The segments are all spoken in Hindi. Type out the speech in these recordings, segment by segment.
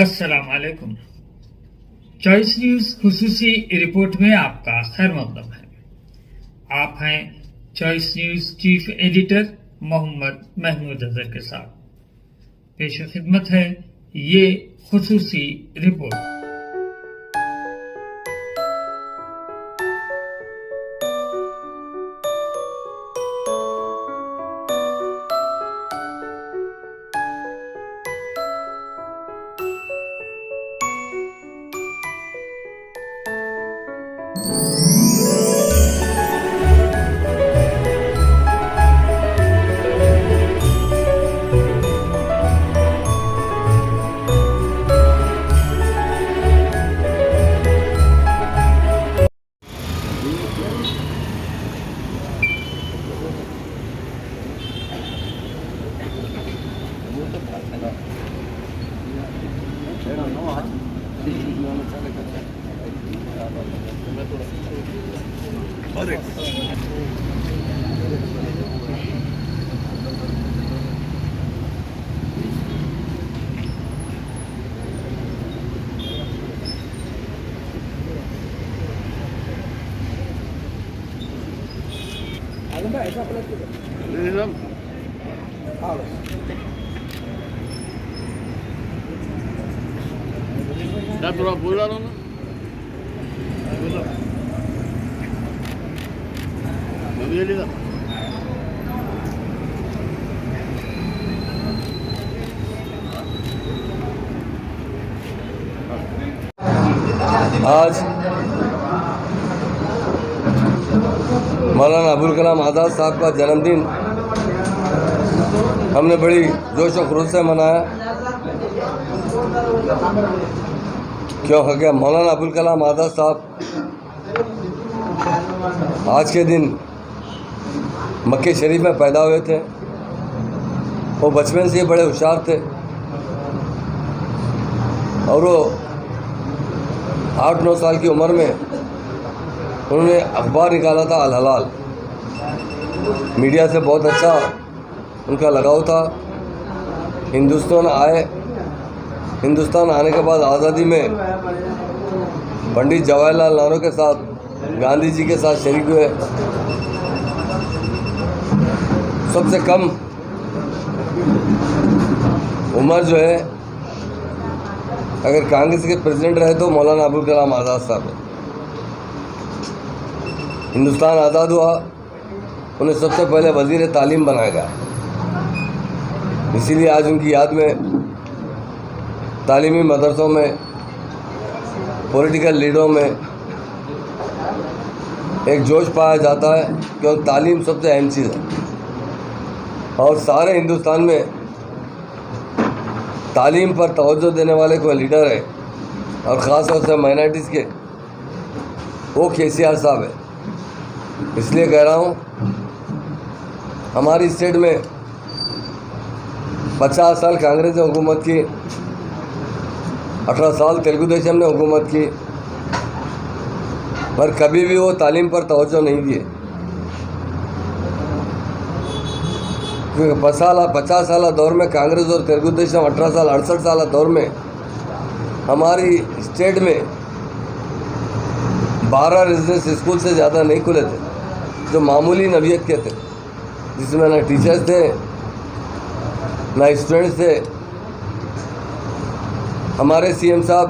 अस्सलाम वालेकुम। चॉइस न्यूज खुसूसी रिपोर्ट में आपका खैर मकदम है। आप हैं Choice News chief editor Mohammad Mahmood Azhar के साथ। पेश खिदमत है ये खुसूसी रिपोर्ट। क्या थोड़ा बोल रहा हूँ ना आज मौलाना अबुल कलाम आज़ाद साहब का जन्मदिन हमने बड़ी जोश और खरूश से मनाया। क्यों हो गया? मौलाना अबुल कलाम आज़ाद साहब आज के दिन मक्के शरीफ में पैदा हुए थे। वो बचपन से बड़े होशियार थे और वो 8-9 साल की उम्र में उन्होंने अखबार निकाला था अल हलाल। मीडिया से बहुत अच्छा उनका लगाव था। हिंदुस्तान आने के बाद आज़ादी में पंडित जवाहरलाल नेहरू के साथ, गांधी जी के साथ शरीक हुए। सबसे कम उम्र जो है अगर कांग्रेस के प्रेसिडेंट रहे तो मौलाना अबुल कलाम आज़ाद साहब है। हिंदुस्तान आज़ाद हुआ, उन्हें सबसे पहले वज़ीर तालीम बनाया गया। इसीलिए आज उनकी याद में तालीमी मदरसों में, पॉलिटिकल लीडरों में एक जोश पाया जाता है क्योंकि तालीम सबसे अहम चीज़ है और सारे हिंदुस्तान में तालीम पर तवज्जो देने वाले कोई लीडर है और ख़ास तौर से माइनॉरिटीज़ के, वो KCR साहब है। इसलिए कह रहा हूँ, हमारी स्टेट में 50 साल कांग्रेस ने हुकूमत की, 18 साल तेलुगु देशम ने हुकूमत की, पर कभी भी वो तालीम पर तवज्जो नहीं दिए। क्योंकि 50 साल दौर में कांग्रेस और तेलुगु देशम 18 साल 68 साल दौर में हमारी स्टेट में 12 रेजिडेंस स्कूल से ज़्यादा नहीं खुले थे जो मामूली नौइयत के थे, जिसमें ना टीचर्स थे ना स्टूडेंट्स थे। हमारे CM साहब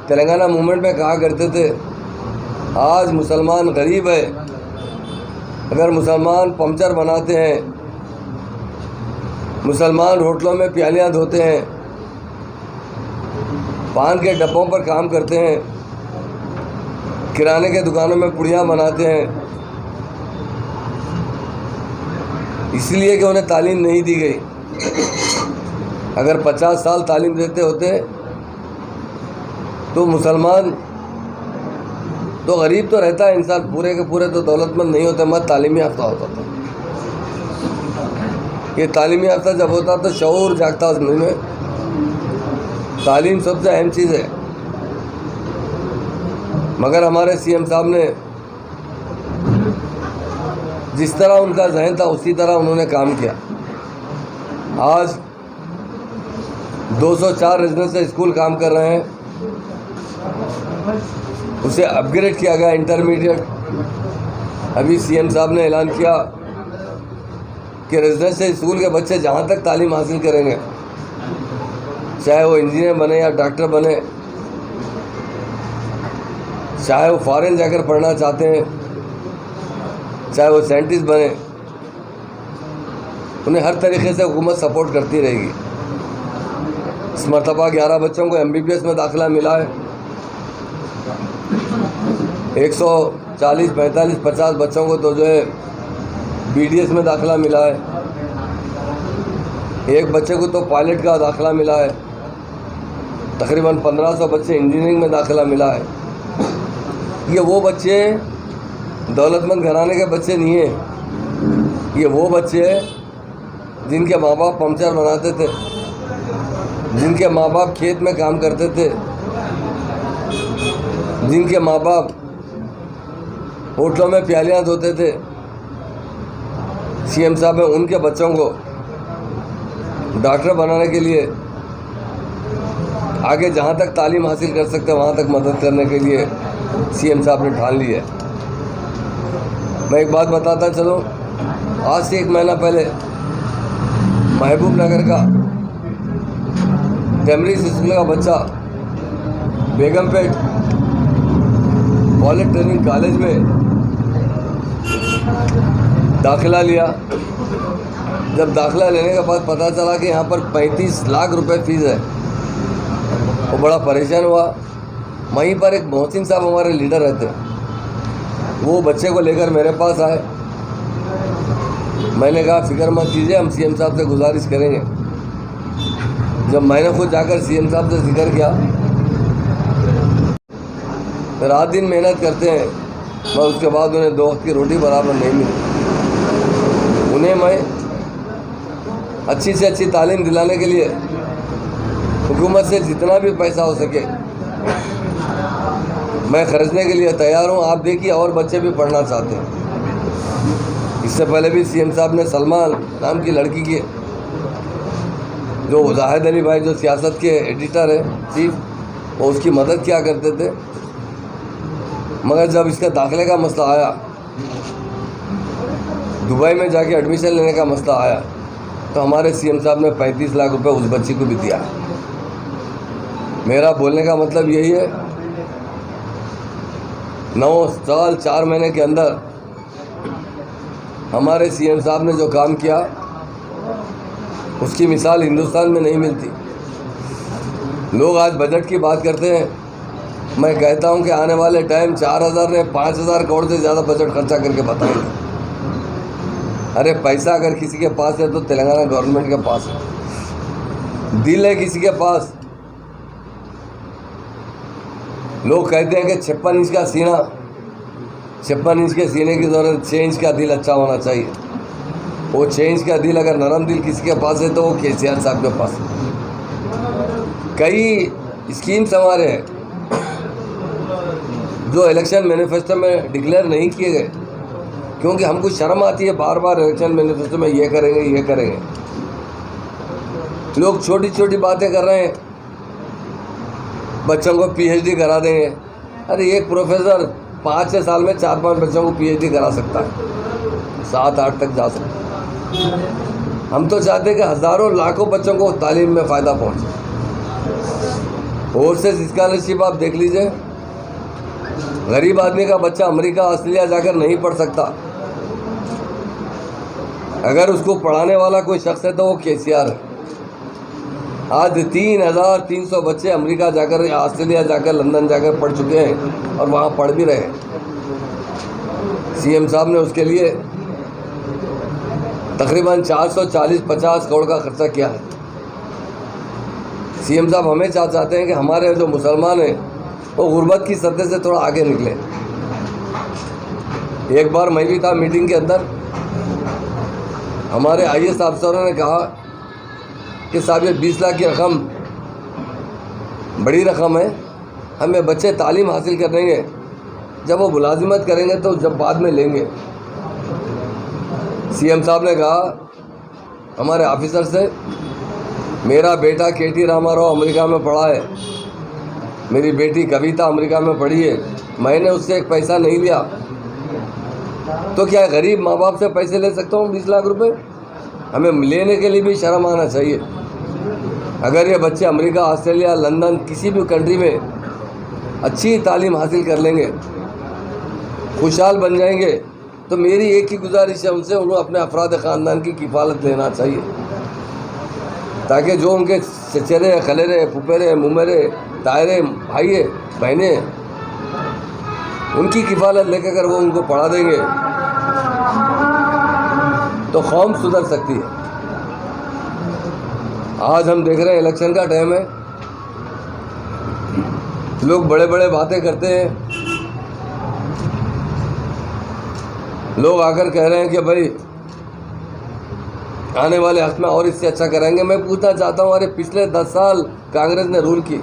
तेलंगाना मूवमेंट में कहा करते थे, आज मुसलमान गरीब है, अगर मुसलमान पंचर बनाते हैं, मुसलमान होटलों में प्यालियाँ धोते हैं, पान के डब्बों पर काम करते हैं, किराने के दुकानों में पुड़ियाँ बनाते हैं, इसलिए कि उन्हें तालीम नहीं दी गई। अगर 50 साल तालीम देते होते तो मुसलमान तो गरीब तो रहता है इंसान, पूरे के पूरे तो दौलतमंद नहीं होते, मत तालीमी याफ्ता होता था। ये तालीमी याफ्ता जब होता तो शऊर जागता उसमें। तालीम सबसे अहम चीज़ है। मगर हमारे CM साहब ने जिस तरह उनका जहन था उसी तरह उन्होंने काम किया। आज 204 रेजिडेंशियल स्कूल काम कर रहे हैं, उसे अपग्रेड किया गया इंटरमीडिएट। अभी सीएम साहब ने ऐलान किया कि रेजिडेंशियल स्कूल के बच्चे जहाँ तक तालीम हासिल करेंगे, चाहे वो इंजीनियर बने या डॉक्टर बने, चाहे वो फॉरेन जाकर पढ़ना चाहते हैं, चाहे वो साइंटिस्ट बने, उन्हें हर तरीके से हुकूमत सपोर्ट करती रहेगी। इस मरतबा 11 बच्चों को MBBS में दाखिला मिला है। 140, 45, 50 बच्चों को तो जो है BDS में दाखिला मिला है। एक बच्चे को तो पायलट का दाखिला मिला है। तकरीबन 1500 बच्चे इंजीनियरिंग में दाखिला मिला है। ये वो बच्चे दौलतमंद घराने के बच्चे नहीं हैं, ये वो बच्चे जिनके माँ बाप पंचर बनाते थे, जिनके माँ बाप खेत में काम करते थे, जिनके माँ बाप होटलों में प्यालियाँ धोते थे। सीएम साहब ने उनके बच्चों को डॉक्टर बनाने के लिए आगे जहाँ तक तालीम हासिल कर सकते हैं वहाँ तक मदद करने के लिए सीएम साहब ने ठान ली है। मैं एक बात बताता चलूँ, आज से 1 महीना पहले महबूब नगर का टेमरिस स्कूल का बच्चा बेगमपेट पॉलिटेक्निक कॉलेज में दाखिला लिया। जब दाखिला लेने के बाद पता चला कि यहाँ पर 35 लाख रुपए फीस है, वो बड़ा परेशान हुआ। वहीं पर एक मोहसिन साहब हमारे लीडर रहते हैं, वो बच्चे को लेकर मेरे पास आए। मैंने कहा फिक्र मत कीजिए, हम सीएम साहब से गुजारिश करेंगे। जब मैंने खुद जाकर सीएम साहब से जिक्र किया, रात दिन मेहनत करते हैं, पर उसके बाद उन्हें 2 वक्त की रोटी बराबर नहीं मिली। उन्हें मैं अच्छी से अच्छी तालीम दिलाने के लिए हुकूमत से जितना भी पैसा हो सके मैं खर्चने के लिए तैयार हूँ। आप देखिए और बच्चे भी पढ़ना चाहते हैं। इससे पहले भी सीएम साहब ने सलमान नाम की लड़की की, जो जाहिद अली भाई जो सियासत के एडिटर है चीफ, वो उसकी मदद किया करते थे। मगर जब इसका दाखिले का मसला आया, दुबई में जाके एडमिशन लेने का मसला आया, तो हमारे सीएम साहब ने 35 लाख रुपए उस बच्ची को भी दिया। मेरा बोलने का मतलब यही है, 9 साल 4 महीने के अंदर हमारे सीएम साहब ने जो काम किया, उसकी मिसाल हिंदुस्तान में नहीं मिलती। लोग आज बजट की बात करते हैं, मैं कहता हूं कि आने वाले टाइम 4000 ने 5000 करोड़ से ज़्यादा बजट खर्चा करके बताएंगे। अरे पैसा अगर किसी के पास है तो तेलंगाना गवर्नमेंट के पास है, दिल है किसी के पास। लोग कहते हैं कि 56 इंच का सीना, 56 इंच के सीने की ज़रूरत, 6 इंच का दिल अच्छा होना चाहिए। वो 6 इंच का दिल अगर नरम दिल किसी के पास है तो वो केसीआर साहब के पास है। कई स्कीम्स हमारे हैं जो इलेक्शन मैनिफेस्टो में डिक्लेयर नहीं किए गए, क्योंकि हमको शर्म आती है बार बार इलेक्शन मैनिफेस्टो में ये करेंगे ये करेंगे। लोग छोटी छोटी बातें कर रहे हैं, बच्चों को PhD करा देंगे। अरे एक प्रोफेसर 5-6 साल में 4-5 बच्चों को PhD करा सकता है, 7-8 तक जा सकता है। हम तो चाहते हैं कि हज़ारों लाखों बच्चों को तालीम में फ़ायदा पहुँचे। ओवरसीज स्कॉलरशिप आप देख लीजिए, गरीब आदमी का बच्चा अमेरिका ऑस्ट्रेलिया जाकर नहीं पढ़ सकता। अगर उसको पढ़ाने वाला कोई शख्स है तो वो केसीआर है। आज 3300 बच्चे अमेरिका जाकर, ऑस्ट्रेलिया जाकर, लंदन जाकर पढ़ चुके हैं और वहाँ पढ़ भी रहे हैं। सीएम साहब ने उसके लिए तकरीबन 440-50 करोड़ का खर्चा किया है। सीएम साहब हमें चाहते हैं कि हमारे जो मुसलमान हैं वो गुर्बत की सतह से थोड़ा आगे निकले। एक बार मैं भी था मीटिंग के अंदर, हमारे IAS अफसरों ने कहा कि साहब ये 20 लाख की रकम बड़ी रकम है, हमें बच्चे तालीम हासिल करेंगे, जब वो मुलाजिमत करेंगे तो जब बाद में लेंगे। सीएम साहब ने कहा हमारे ऑफिसर से मेरा बेटा केटी रामाराव अमेरिका में पढ़ा है, मेरी बेटी कविता अमेरिका में पढ़ी है, मैंने उससे एक पैसा नहीं लिया, तो क्या गरीब माँ बाप से पैसे ले सकता हूँ 20 लाख रुपए? हमें लेने के लिए भी शर्म आना चाहिए। अगर ये बच्चे अमेरिका, ऑस्ट्रेलिया, लंदन, किसी भी कंट्री में अच्छी तालीम हासिल कर लेंगे, खुशहाल बन जाएंगे, तो मेरी एक ही गुजारिश है उनसे, उन्हें अपने अफराद ख़ानदान की किफ़ालत लेना चाहिए, ताकि जो उनके चचेरे, खलेरे, फुफेरे, मुमेरे, तायरे, भाई बहनें, उनकी किफ़ालत लेकर अगर वो उनको पढ़ा देंगे तो कौम सुधर सकती है। आज हम देख रहे हैं इलेक्शन का टाइम है, लोग बड़े बड़े बातें करते हैं, लोग आकर कह रहे हैं कि भाई आने वाले वक्त में और इससे अच्छा करेंगे। मैं पूछना चाहता हूँ, अरे पिछले 10 साल कांग्रेस ने रूल की,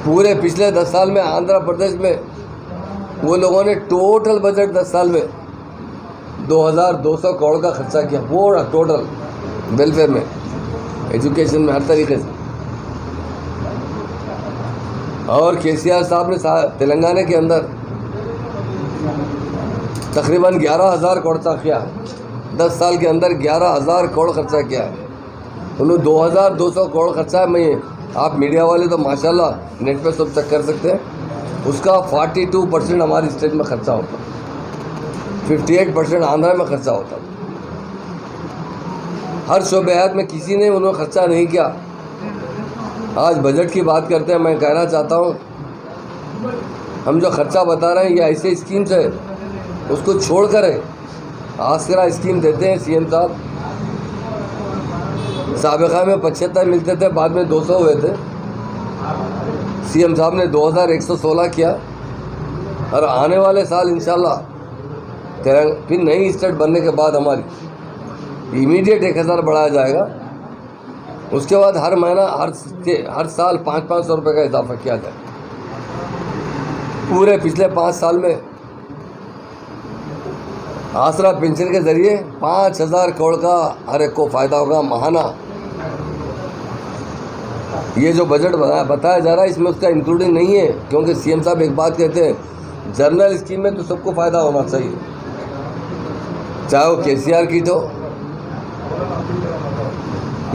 पूरे पिछले 10 साल में आंध्र प्रदेश में वो लोगों ने टोटल बजट 10 साल में 2200 करोड़ का खर्चा किया, पूरा टोटल वेलफेयर में, एजुकेशन में, हर तरीके से। और केसीआर साहब ने तेलंगाना के अंदर तकरीबन 11,000 करोड़ खर्चा किया है, 10 साल के अंदर 11,000 करोड़ खर्चा किया है। उन्होंने 2,200 करोड़ खर्चा है। मैं आप मीडिया वाले तो माशाल्लाह नेट पे सब चेक कर सकते हैं, उसका 42% हमारी स्टेट में खर्चा होता, 58% आंध्रा में खर्चा होता। हर शोबेहत में किसी ने उन्होंने खर्चा नहीं किया। आज बजट की बात करते हैं, मैं कहना चाहता हूँ हम जो खर्चा बता रहे हैं ये ऐसे स्कीम्स है, उसको छोड़ कर आसरा स्कीम देते हैं सीएम साहब। साबिका में 75 मिलते थे, बाद में 200 हुए थे। सीएम साहब ने 2116 किया, और आने वाले साल इंशाल्लाह फिर नई स्टेट बनने के बाद हमारी इमीडिएट 1000 बढ़ाया जाएगा। उसके बाद हर महीना हर साल 500 रुपये का इजाफा किया जाए। पूरे पिछले 5 साल में आसरा पेंशन के जरिए 5000 करोड़ का हर एक को फ़ायदा होगा महाना। ये जो बजट बताया जा रहा है इसमें उसका इंक्लूडिंग नहीं है, क्योंकि सीएम साहब एक बात कहते हैं, जनरल स्कीम में तो सबको फ़ायदा होना चाहिए, चाहे वो केसीआर किट हो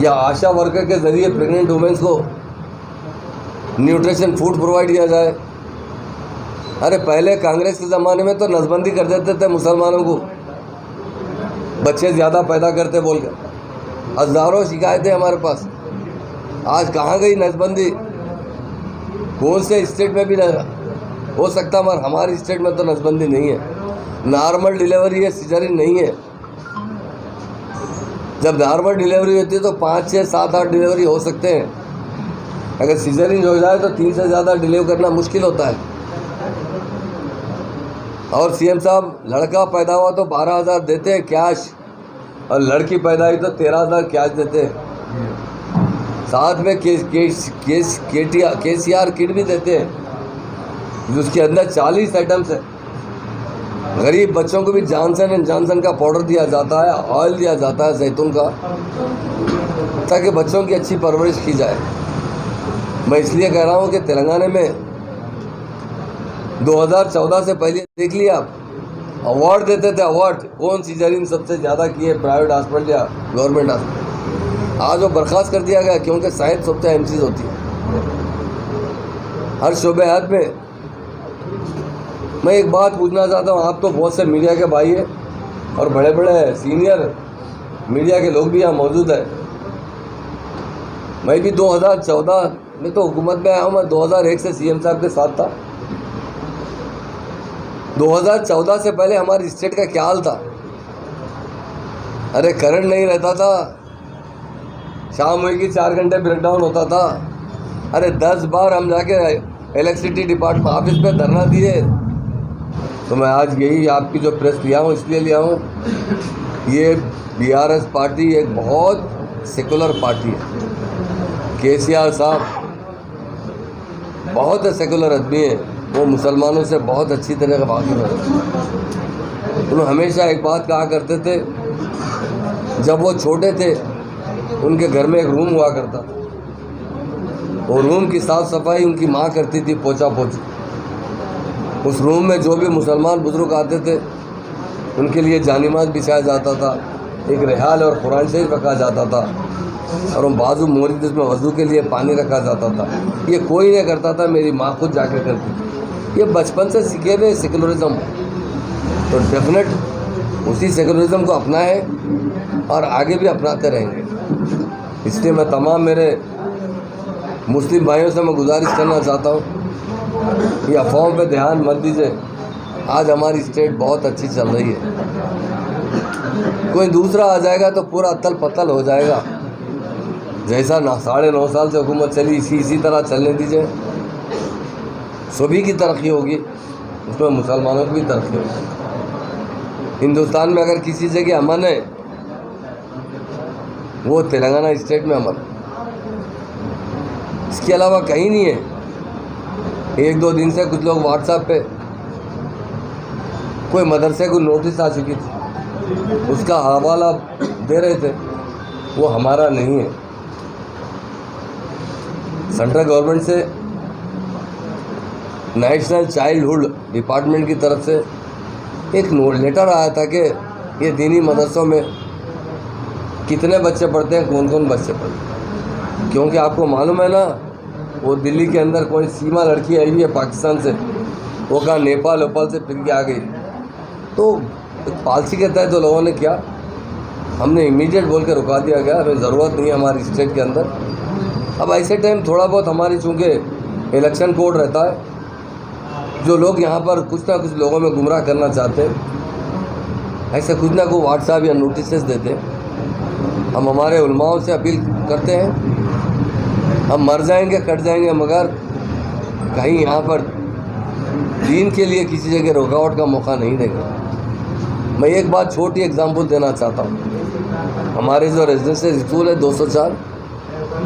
या आशा वर्कर के ज़रिए प्रेग्नेंट वुमेन्स को न्यूट्रिशन फूड प्रोवाइड किया जाए। अरे पहले कांग्रेस के ज़माने में तो नसबंदी कर देते थे मुसलमानों को, बच्चे ज़्यादा पैदा करते बोलकर, हज़ारों शिकायतें हमारे पास। आज कहाँ गई नसबंदी? कौन से स्टेट में भी हो सकता, मगर हमारी स्टेट में तो नसबंदी नहीं है। नॉर्मल डिलीवरी है, सिजरिन नहीं है। जब नॉर्मल डिलीवरी होती है तो 5, 6, 7, 8 डिलीवरी हो सकते हैं। अगर सिजरिन हो जाए तो 3 से ज़्यादा डिलीवर करना मुश्किल होता है। और सीएम साहब लड़का पैदा हुआ तो 12,000 देते हैं कैश, और लड़की पैदा हुई तो 13,000 कैश देते हैं। साथ में केसीआर किट भी देते हैं, जिसके अंदर 40 आइटम्स है। गरीब बच्चों को भी जॉनसन एंड जॉनसन का पाउडर दिया जाता है, ऑयल दिया जाता है जैतून का, ताकि बच्चों की अच्छी परवरिश की जाए। मैं इसलिए कह रहा हूँ कि तेलंगाना में 2014 से पहले देख लिया आप, अवार्ड देते थे, अवार्ड कौन सिजरिन सबसे ज़्यादा किए, प्राइवेट हॉस्पिटल या गवर्नमेंट हॉस्पिटल। आज वो बर्खास्त कर दिया गया, क्योंकि साइंस सबसे अहम चीज़ होती है हर शोबे हाथ में। मैं एक बात पूछना चाहता हूँ, आप तो बहुत से मीडिया के भाई हैं और बड़े बड़े सीनियर मीडिया के लोग भी यहाँ मौजूद हैं। मैं भी 2014 में तो हुकूमत में आया हूँ, मैं 2001 से सीएम साहब के साथ था। 2014 से पहले हमारी स्टेट का क्या हाल था? अरे करंट नहीं रहता था, शाम हुई कि 4 घंटे ब्रेकडाउन होता था। अरे 10 बार हम जाके इलेक्ट्रिसिटी डिपार्टमेंट ऑफिस पे धरना दिए। तो मैं आज यही आपकी जो प्रेस लिया हूँ इसलिए लिया हूँ, ये बीआरएस पार्टी एक बहुत सेकुलर पार्टी है। केसीआर साहब बहुत सेकुलर आदमी है, वो मुसलमानों से बहुत अच्छी तरह का वाकिफ है। उन्होंने हमेशा एक बात कहा करते थे, जब वो छोटे थे उनके घर में एक रूम हुआ करता था, वो रूम की साफ़ सफाई उनकी माँ करती थी, पोछा पोछी। उस रूम में जो भी मुसलमान बुजुर्ग आते थे उनके लिए जानिमाज बिछाया जाता था, एक रिहाल और कुरान शरीफ रखा जाता था, और बाजू मोरी जिसमें वज़ू के लिए पानी रखा जाता था। ये कोई नहीं करता था, मेरी माँ खुद जाकर करती थी। ये बचपन से सीखे हुए सेकुलरिज्म, तो डेफिनेट उसी सेकुलरिज्म को अपनाए और आगे भी अपनाते रहेंगे। इसलिए मैं तमाम मेरे मुस्लिम भाइयों से मैं गुजारिश करना चाहता हूँ, ये अफवाहों पे ध्यान मत दीजिए। आज हमारी स्टेट बहुत अच्छी चल रही है, कोई दूसरा आ जाएगा तो पूरा अतल पतल हो जाएगा। जैसा 9.5 साल से हुकूमत चली इसी तरह चलने दीजिए, सभी की तरक्की होगी, उसमें मुसलमानों की भी तरक्की होगी। हिंदुस्तान में अगर किसी जगह अमन है वो तेलंगाना स्टेट में अमन, इसके अलावा कहीं नहीं है। 1-2 दिन से कुछ लोग व्हाट्सएप पे कोई मदरसे को नोटिस आ चुकी थी, उसका हवाला दे रहे थे, वो हमारा नहीं है। सेंट्रल गवर्नमेंट से नेशनल चाइल्डहुड डिपार्टमेंट की तरफ से एक लेटर आया था कि ये दीनी मदरसों में कितने बच्चे पढ़ते हैं, कौन कौन बच्चे पढ़ते हैं। क्योंकि आपको मालूम है ना, वो दिल्ली के अंदर कोई सीमा लड़की आई हुई है पाकिस्तान से, वो कहा नेपाल से फिर के आ गई। तो पॉलिसी के तहत तो लोगों ने क्या, हमने इमीडिएट बोल के रुका दिया गया, हमें ज़रूरत नहीं है हमारी स्टेट के अंदर। अब ऐसे टाइम थोड़ा बहुत हमारी चूँकि इलेक्शन कोड रहता है, जो लोग यहाँ पर कुछ ना कुछ लोगों में गुमराह करना चाहते हैं, ऐसे कुछ ना कुछ व्हाट्सएप या नोटिस देते हैं। हम हमारे उलमाओं से अपील करते हैं, हम मर जाएंगे कट जाएंगे, मगर कहीं यहाँ पर दीन के लिए किसी जगह रुकावट का मौका नहीं देंगे। मैं एक बात छोटी एग्जांपल देना चाहता हूँ। हमारे जो रेजिडेंशियल स्कूल है 204,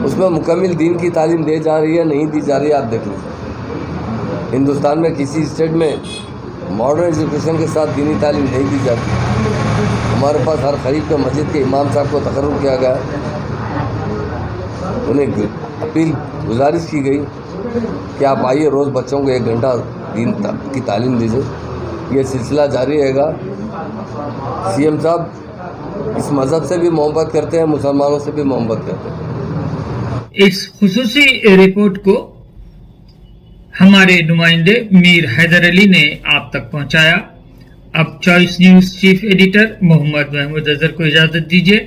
उसमें मुकम्मल दीन की तालीम दी जा रही है, नहीं दी जा रही है, आप देख लीजिए। हिंदुस्तान में किसी स्टेट में मॉडर्न एजुकेशन के साथ दीनी तालीम नहीं दी जाती। हमारे पास हर खरीफ के मस्जिद के इमाम साहब को तकर्रुर किया गया, उन्हें अपील गुजारिश की गई कि आप आइए, रोज़ बच्चों को 1 घंटा दीन की तालीम दीजिए। ये सिलसिला जारी रहेगा। सीएम साहब इस मज़हब से भी मोहब्बत करते हैं, मुसलमानों से भी मोहब्बत करते हैं। इस खुसूसी रिपोर्ट को हमारे नुमाइंदे मीर हैदर अली ने आप तक पहुंचाया। अब Choice News chief editor Mohammad Mahmood Azhar को इजाजत दीजिए।